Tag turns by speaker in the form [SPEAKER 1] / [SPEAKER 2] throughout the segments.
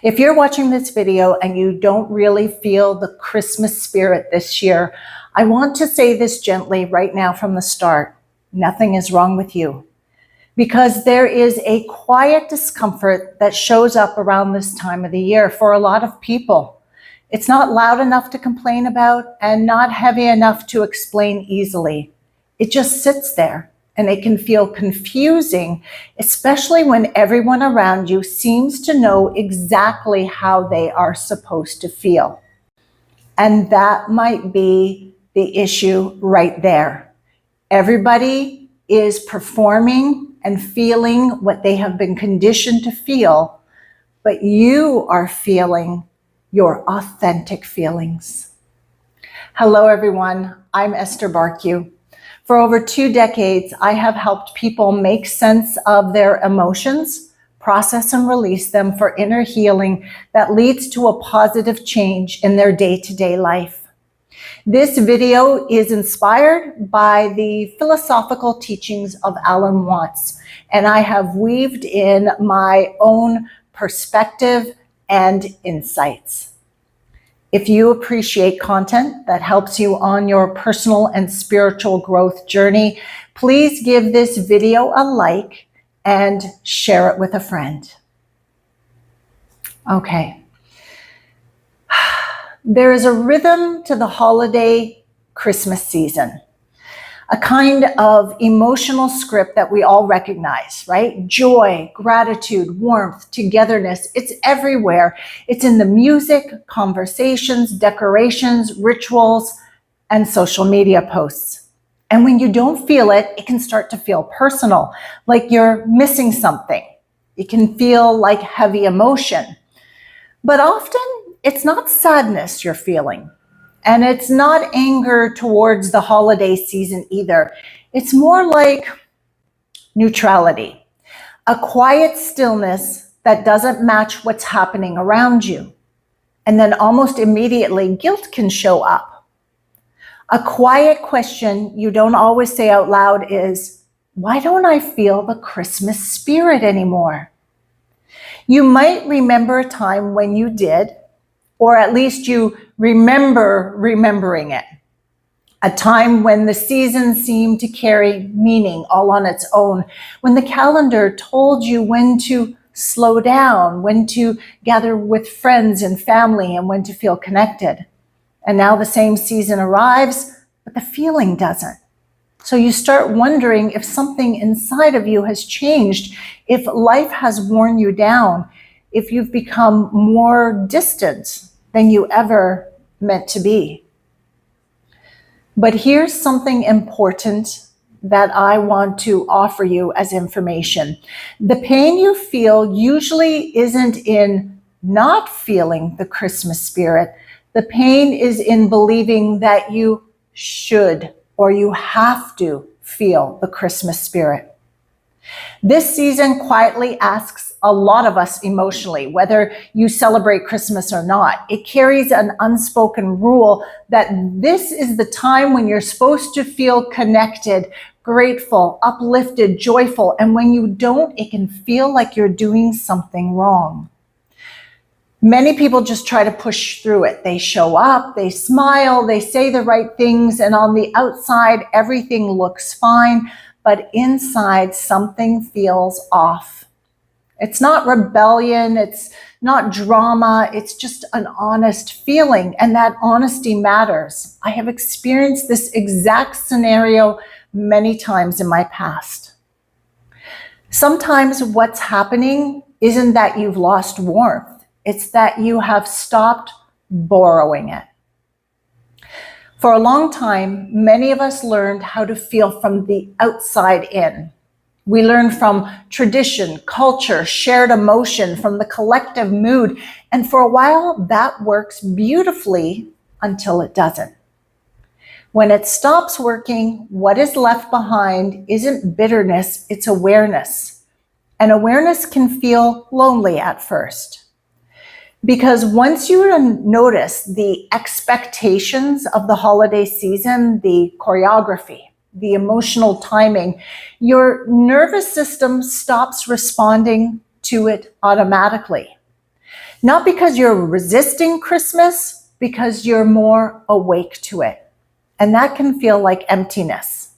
[SPEAKER 1] If you're watching this video and you don't really feel the Christmas spirit this year, I want to say this gently right now from the start. Nothing is wrong with you. Because there is a quiet discomfort that shows up around this time of the year for a lot of people. It's not loud enough to complain about and not heavy enough to explain easily. It just sits there, and it can feel confusing, especially when everyone around you seems to know exactly how they are supposed to feel. And that might be the issue right there. Everybody is performing and feeling what they have been conditioned to feel, but you are feeling your authentic feelings. Hello, everyone. I'm Esther Bartkiw. For over 2 decades, I have helped people make sense of their emotions, process and release them for inner healing that leads to a positive change in their day-to-day life. This video is inspired by the philosophical teachings of Allan, and I have weaved in my own perspective and insights. If you appreciate content that helps you on your personal and spiritual growth journey, please give this video a like and share it with a friend. Okay. There is a rhythm to the holiday Christmas season, a kind of emotional script that we all recognize, right? Joy, gratitude, warmth, togetherness, it's everywhere. It's in the music, conversations, decorations, rituals, and social media posts. And when you don't feel it, it can start to feel personal, like you're missing something. It can feel like heavy emotion. But often, it's not sadness you're feeling, and it's not anger towards the holiday season either. It's more like neutrality, a quiet stillness that doesn't match what's happening around you. And then almost immediately, guilt can show up. A quiet question you don't always say out loud is, why don't I feel the Christmas spirit anymore? You might remember a time when you did, or at least you remember remembering it. A time when the season seemed to carry meaning all on its own, when the calendar told you when to slow down, when to gather with friends and family, and when to feel connected. And now the same season arrives, but the feeling doesn't. So you start wondering if something inside of you has changed, if life has worn you down, if you've become more distant than you ever meant to be. But here's something important that I want to offer you as information. The pain you feel usually isn't in not feeling the Christmas spirit. The pain is in believing that you should or you have to feel the Christmas spirit. This season quietly asks a lot of us emotionally, whether you celebrate Christmas or not. It carries an unspoken rule that this is the time when you're supposed to feel connected, grateful, uplifted, joyful, and when you don't, it can feel like you're doing something wrong. Many people just try to push through it. They show up, they smile, they say the right things, and on the outside, everything looks fine, but inside, something feels off. It's not rebellion, it's not drama, it's just an honest feeling, and that honesty matters. I have experienced this exact scenario many times in my past. Sometimes what's happening isn't that you've lost warmth, it's that you have stopped borrowing it. For a long time, many of us learned how to feel from the outside in. We learn from tradition, culture, shared emotion, from the collective mood. And for a while, that works beautifully until it doesn't. When it stops working, what is left behind isn't bitterness, it's awareness. And awareness can feel lonely at first. Because once you notice the expectations of the holiday season, the choreography, the emotional timing, your nervous system stops responding to it automatically. Not because you're resisting Christmas, because you're more awake to it. And that can feel like emptiness.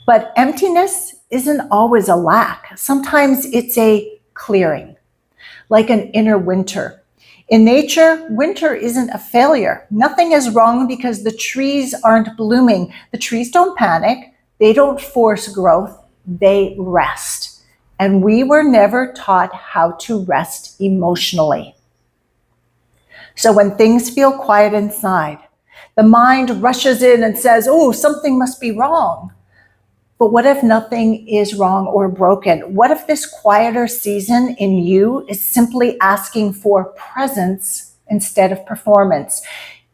[SPEAKER 1] But emptiness isn't always a lack. Sometimes it's a clearing, like an inner winter. In nature, winter isn't a failure. Nothing is wrong because the trees aren't blooming. The trees don't panic. They don't force growth. They rest. And we were never taught how to rest emotionally. So when things feel quiet inside, the mind rushes in and says, oh, something must be wrong. But what if nothing is wrong or broken? What if this quieter season in you is simply asking for presence instead of performance?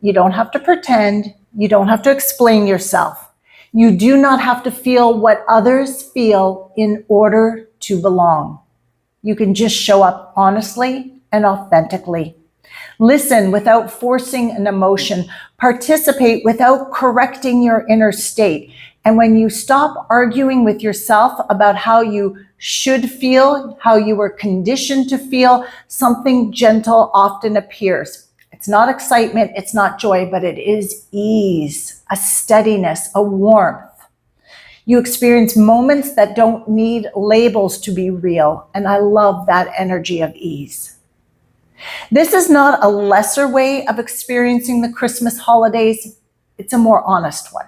[SPEAKER 1] You don't have to pretend. You don't have to explain yourself. You do not have to feel what others feel in order to belong. You can just show up honestly and authentically. Listen without forcing an emotion. Participate without correcting your inner state. And when you stop arguing with yourself about how you should feel, how you were conditioned to feel, something gentle often appears. It's not excitement, it's not joy, but it is ease, a steadiness, a warmth. You experience moments that don't need labels to be real, and I love that energy of ease. This is not a lesser way of experiencing the Christmas holidays, it's a more honest one.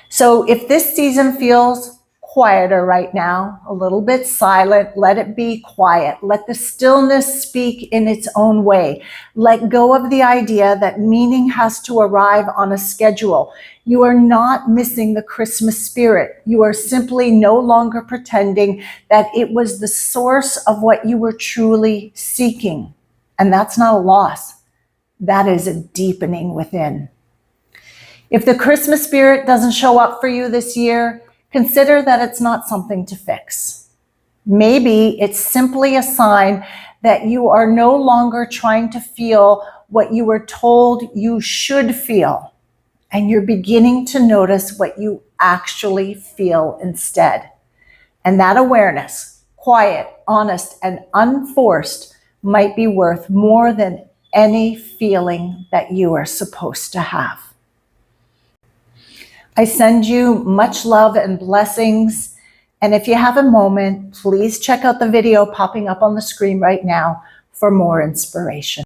[SPEAKER 1] So if this season feels quieter right now, a little bit silent, let it be quiet. Let the stillness speak in its own way. Let go of the idea that meaning has to arrive on a schedule. You are not missing the Christmas spirit. You are simply no longer pretending that it was the source of what you were truly seeking. And that's not a loss. That is a deepening within. If the Christmas spirit doesn't show up for you this year, consider that it's not something to fix. Maybe it's simply a sign that you are no longer trying to feel what you were told you should feel, and you're beginning to notice what you actually feel instead. And that awareness, quiet, honest, and unforced, might be worth more than any feeling that you are supposed to have. I send you much love and blessings. And if you have a moment, please check out the video popping up on the screen right now for more inspiration.